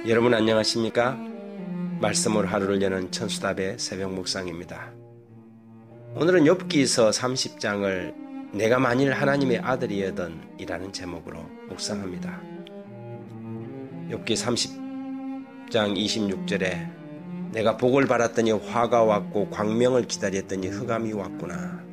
여러분 안녕하십니까? 말씀으로 하루를 여는 천수답의 새벽 묵상입니다. 오늘은 욥기서 30장을 내가 만일 하나님의 아들이여던 이라는 제목으로 묵상합니다. 욥기 30장 26절에 내가 복을 바랐더니 화가 왔고 광명을 기다렸더니 흑암이 왔구나.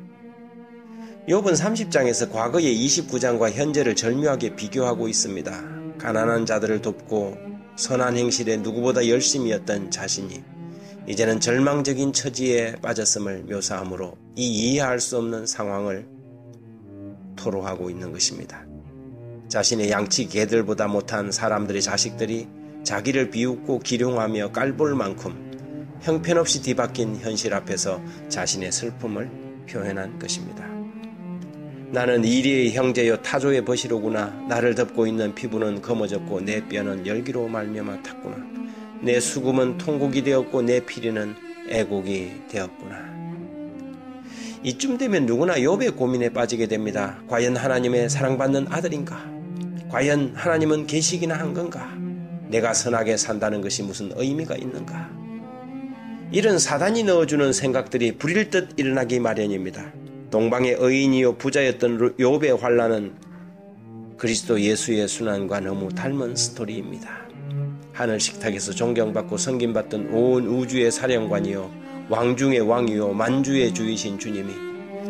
욥은 30장에서 과거의 29장과 현재를 절묘하게 비교하고 있습니다. 가난한 자들을 돕고 선한 행실에 누구보다 열심이었던 자신이 이제는 절망적인 처지에 빠졌음을 묘사하므로 이 이해할 수 없는 상황을 토로하고 있는 것입니다. 자신의 양치 개들보다 못한 사람들의 자식들이 자기를 비웃고 기룡하며 깔볼 만큼 형편없이 뒤바뀐 현실 앞에서 자신의 슬픔을 표현한 것입니다. 나는 이리의 형제여 타조의 벗이로구나. 나를 덮고 있는 피부는 검어졌고 내 뼈는 열기로 말미암아 탔구나. 내 수금은 통곡이 되었고 내 피리는 애곡이 되었구나. 이쯤 되면 누구나 욥의 고민에 빠지게 됩니다. 과연 하나님의 사랑받는 아들인가? 과연 하나님은 계시기나 한 건가? 내가 선하게 산다는 것이 무슨 의미가 있는가? 이런 사단이 넣어주는 생각들이 불일 듯 일어나기 마련입니다. 동방의 의인이요 부자였던 욥의 환난은 그리스도 예수의 순환과 너무 닮은 스토리입니다. 하늘 식탁에서 존경받고 섬김받던 온 우주의 사령관이요 왕 중의 왕이요 만주의 주이신 주님이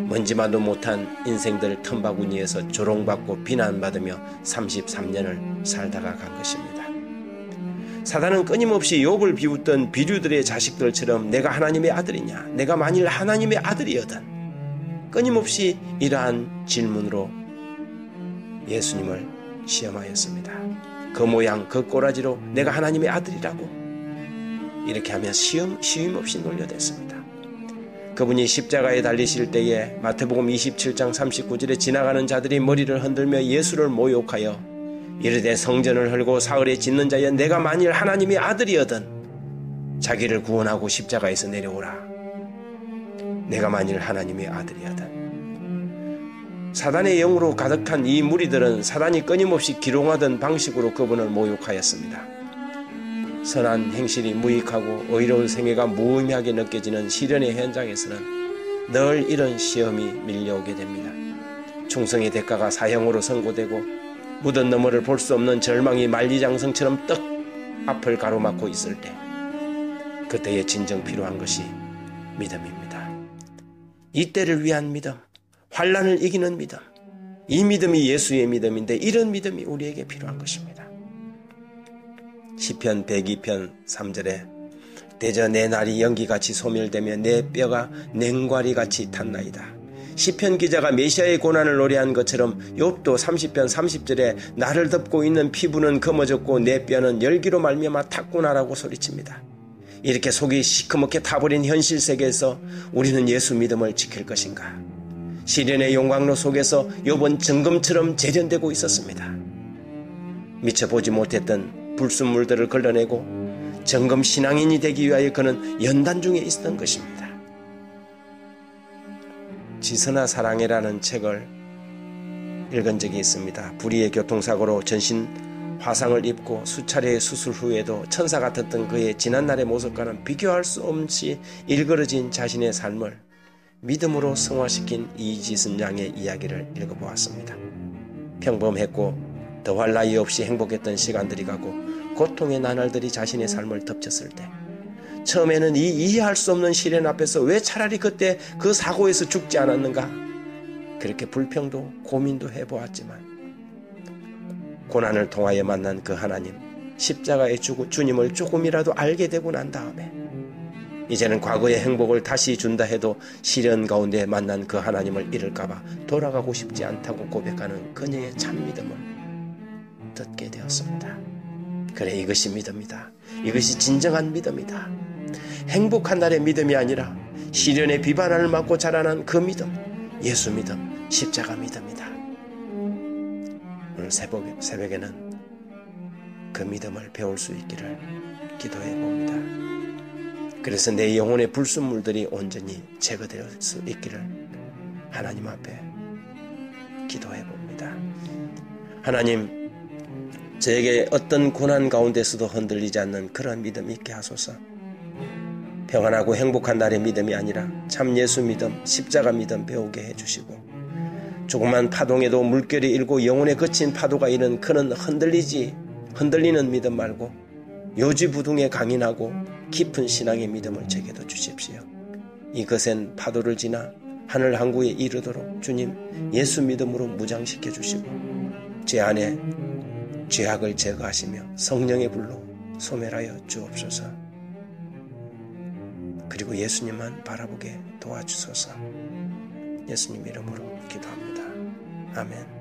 먼지마도 못한 인생들 틈바구니에서 조롱받고 비난받으며 33년을 살다가 간 것입니다. 사단은 끊임없이 욥을 비웃던 비류들의 자식들처럼 내가 하나님의 아들이냐, 내가 만일 하나님의 아들이여든 끊임없이 이러한 질문으로 예수님을 시험하였습니다. 그 모양 그 꼬라지로 내가 하나님의 아들이라고 이렇게 하며 쉼없이 놀려댔습니다. 그분이 십자가에 달리실 때에 마태복음 27장 39절에 지나가는 자들이 머리를 흔들며 예수를 모욕하여 이르되 성전을 헐고 사흘에 짓는 자여 내가 만일 하나님의 아들이여든 자기를 구원하고 십자가에서 내려오라. 내가 만일 하나님의 아들이여든. 사단의 영으로 가득한 이 무리들은 사단이 끊임없이 기롱하던 방식으로 그분을 모욕하였습니다. 선한 행실이 무익하고 의로운 생애가 무의미하게 느껴지는 시련의 현장에서는 늘 이런 시험이 밀려오게 됩니다. 충성의 대가가 사형으로 선고되고 무덤 너머를 볼 수 없는 절망이 만리장성처럼 떡 앞을 가로막고 있을 때 그때에 진정 필요한 것이 믿음입니다. 이때를 위한 믿음, 환난을 이기는 믿음, 이 믿음이 예수의 믿음인데 이런 믿음이 우리에게 필요한 것입니다. 시편 102편 3절에 대저 내 날이 연기같이 소멸되며 내 뼈가 냉과리같이 탔나이다. 시편 기자가 메시아의 고난을 노래한 것처럼 욥도 30편 30절에 나를 덮고 있는 피부는 검어졌고 내 뼈는 열기로 말미암아 탔구나라고 소리칩니다. 이렇게 속이 시커멓게 타버린 현실 세계에서 우리는 예수 믿음을 지킬 것인가? 시련의 용광로 속에서 욥은 정금처럼 재련되고 있었습니다. 미처 보지 못했던 불순물들을 걸러내고 정금 신앙인이 되기 위하여 그는 연단 중에 있었던 것입니다. 지선아 사랑해라는 책을 읽은 적이 있습니다. 불의의 교통사고로 전신 화상을 입고 수차례의 수술 후에도 천사 같았던 그의 지난날의 모습과는 비교할 수 없이 일그러진 자신의 삶을 믿음으로 성화시킨 이지선 양의 이야기를 읽어보았습니다. 평범했고 더할 나위 없이 행복했던 시간들이 가고 고통의 나날들이 자신의 삶을 덮쳤을 때 처음에는 이 이해할 수 없는 시련 앞에서 왜 차라리 그때 그 사고에서 죽지 않았는가 그렇게 불평도 고민도 해보았지만 고난을 통하여 만난 그 하나님 십자가의 주님을 조금이라도 알게 되고 난 다음에 이제는 과거의 행복을 다시 준다 해도 시련 가운데 만난 그 하나님을 잃을까봐 돌아가고 싶지 않다고 고백하는 그녀의 참 믿음을 듣게 되었습니다. 그래 이것이 믿음이다. 이것이 진정한 믿음이다. 행복한 날의 믿음이 아니라 시련의 비바람을 맞고 자라난 그 믿음, 예수 믿음, 십자가 믿음이다. 오늘 새벽에는 그 믿음을 배울 수 있기를 기도해 봅니다. 그래서 내 영혼의 불순물들이 온전히 제거될 수 있기를 하나님 앞에 기도해 봅니다. 하나님, 저에게 어떤 고난 가운데서도 흔들리지 않는 그런 믿음 있게 하소서. 평안하고 행복한 날의 믿음이 아니라 참 예수 믿음, 십자가 믿음 배우게 해주시고, 조그만 파동에도 물결이 일고 영혼에 거친 파도가 이는 그는 흔들리는 믿음 말고 요지부동에 강인하고 깊은 신앙의 믿음을 제게도 주십시오. 이 거센 파도를 지나 하늘 항구에 이르도록 주님 예수 믿음으로 무장시켜 주시고, 제 안에 죄악을 제거하시며 성령의 불로 소멸하여 주옵소서. 그리고 예수님만 바라보게 도와주소서. 예수님 이름으로 기도합니다. 아멘.